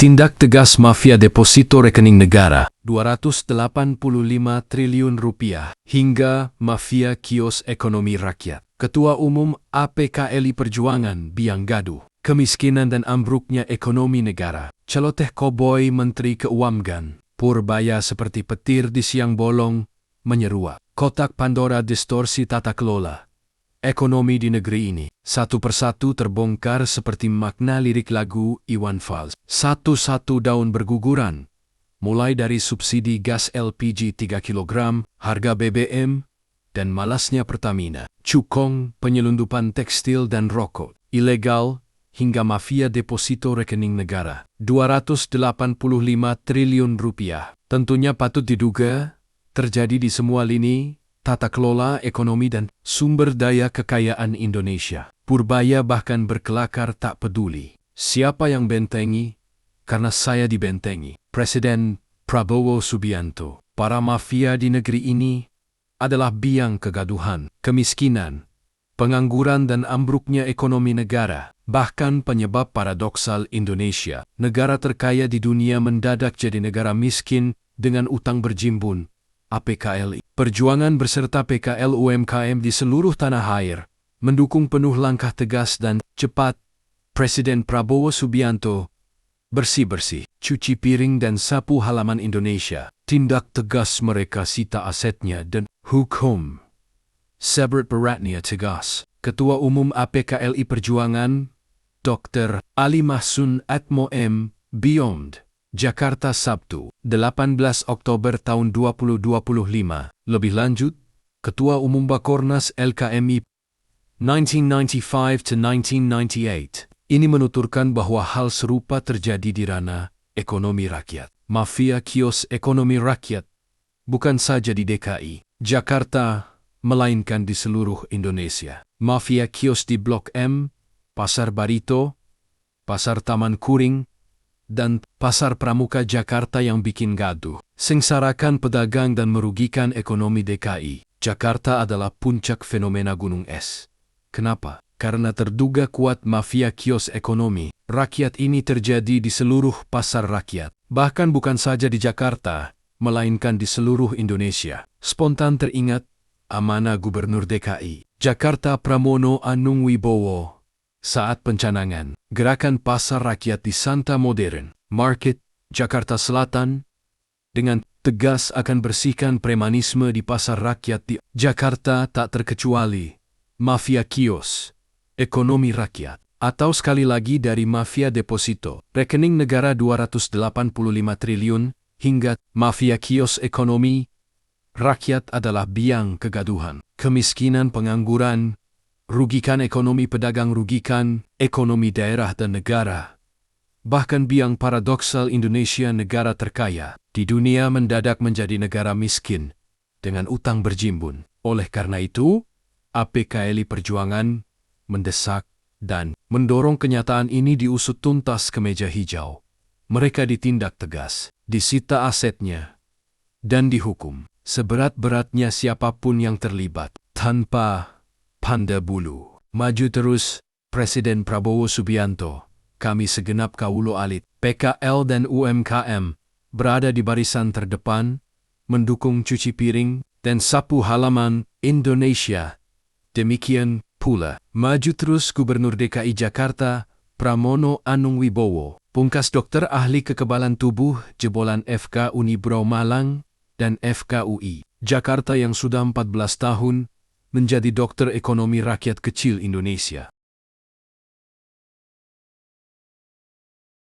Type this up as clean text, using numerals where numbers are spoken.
Tindak tegas mafia deposito rekening negara, 285 triliun rupiah, hingga mafia kios ekonomi rakyat. Ketua Umum APKLI Perjuangan biang gaduh, kemiskinan dan ambruknya ekonomi negara. Celoteh koboi Menteri Keuangan, purbaya seperti petir di siang bolong, menyeruak. Kotak Pandora distorsi tata kelola ekonomi di negeri ini, satu persatu terbongkar seperti makna lirik lagu Iwan Fals. Satu-satu daun berguguran, mulai dari subsidi gas LPG 3 kg, harga BBM, dan malasnya Pertamina, cukong, penyelundupan tekstil dan rokok, ilegal, hingga mafia deposito rekening negara. 285 triliun rupiah. Tentunya patut diduga terjadi di semua lini tata kelola ekonomi dan sumber daya kekayaan Indonesia. Purbaya bahkan berkelakar tak peduli siapa yang bentengi, karena saya dibentengi. Presiden Prabowo Subianto. Para mafia di negeri ini adalah biang kegaduhan, kemiskinan, pengangguran dan ambruknya ekonomi negara. Bahkan penyebab paradoksal Indonesia, negara terkaya di dunia mendadak jadi negara miskin dengan utang berjimbun. APKLI Perjuangan berserta PKL UMKM di seluruh tanah air mendukung penuh langkah tegas dan cepat Presiden Prabowo Subianto bersih-bersih, cuci piring dan sapu halaman Indonesia. Tindak tegas mereka sita asetnya dan hukum seberat beratnya tegas. Ketua Umum APKLI Perjuangan Dr. Ali Mahsun Atmo M. Beyond Jakarta Sabtu, 18 Oktober tahun 2025. Lebih lanjut, Ketua Umum Bakornas LKMI 1995 to 1998 ini menuturkan bahwa hal serupa terjadi di ranah ekonomi rakyat. Mafia kios ekonomi rakyat bukan saja di DKI, Jakarta, melainkan di seluruh Indonesia. Mafia kios di Blok M, Pasar Barito, Pasar Taman Kuring, dan Pasar Pramuka Jakarta yang bikin gaduh, sengsarakan pedagang dan merugikan ekonomi DKI. Jakarta adalah puncak fenomena gunung es. Kenapa? Karena terduga kuat mafia kios ekonomi rakyat ini terjadi di seluruh pasar rakyat. Bahkan bukan saja di Jakarta, melainkan di seluruh Indonesia. Spontan teringat amanah Gubernur DKI Jakarta Pramono Anung Wibowo saat pencanangan gerakan pasar rakyat di Santa Modern Market, Jakarta Selatan, dengan tegas akan bersihkan premanisme di pasar rakyat di Jakarta tak terkecuali mafia kios, ekonomi rakyat, atau sekali lagi dari mafia deposito, rekening negara 285 triliun, hingga mafia kios ekonomi rakyat adalah biang kegaduhan, kemiskinan, pengangguran, rugikan ekonomi pedagang, rugikan ekonomi daerah dan negara. Bahkan biang paradoksal Indonesia, negara terkaya di dunia, mendadak menjadi negara miskin dengan utang berjimbun. Oleh karena itu, APKLI Perjuangan mendesak dan mendorong kenyataan ini diusut tuntas ke meja hijau. Mereka ditindak tegas, disita asetnya, dan dihukum seberat-beratnya siapapun yang terlibat tanpa pandang bulu. Maju terus, Presiden Prabowo Subianto. Kami segenap kawulo alit, PKL dan UMKM, berada di barisan terdepan, mendukung cuci piring dan sapu halaman Indonesia. Demikian pula, maju terus Gubernur DKI Jakarta, Pramono Anung Wibowo. Pungkas dokter ahli kekebalan tubuh jebolan FK Unibro Malang dan FKUI Jakarta yang sudah 14 tahun menjadi dokter ekonomi rakyat kecil Indonesia.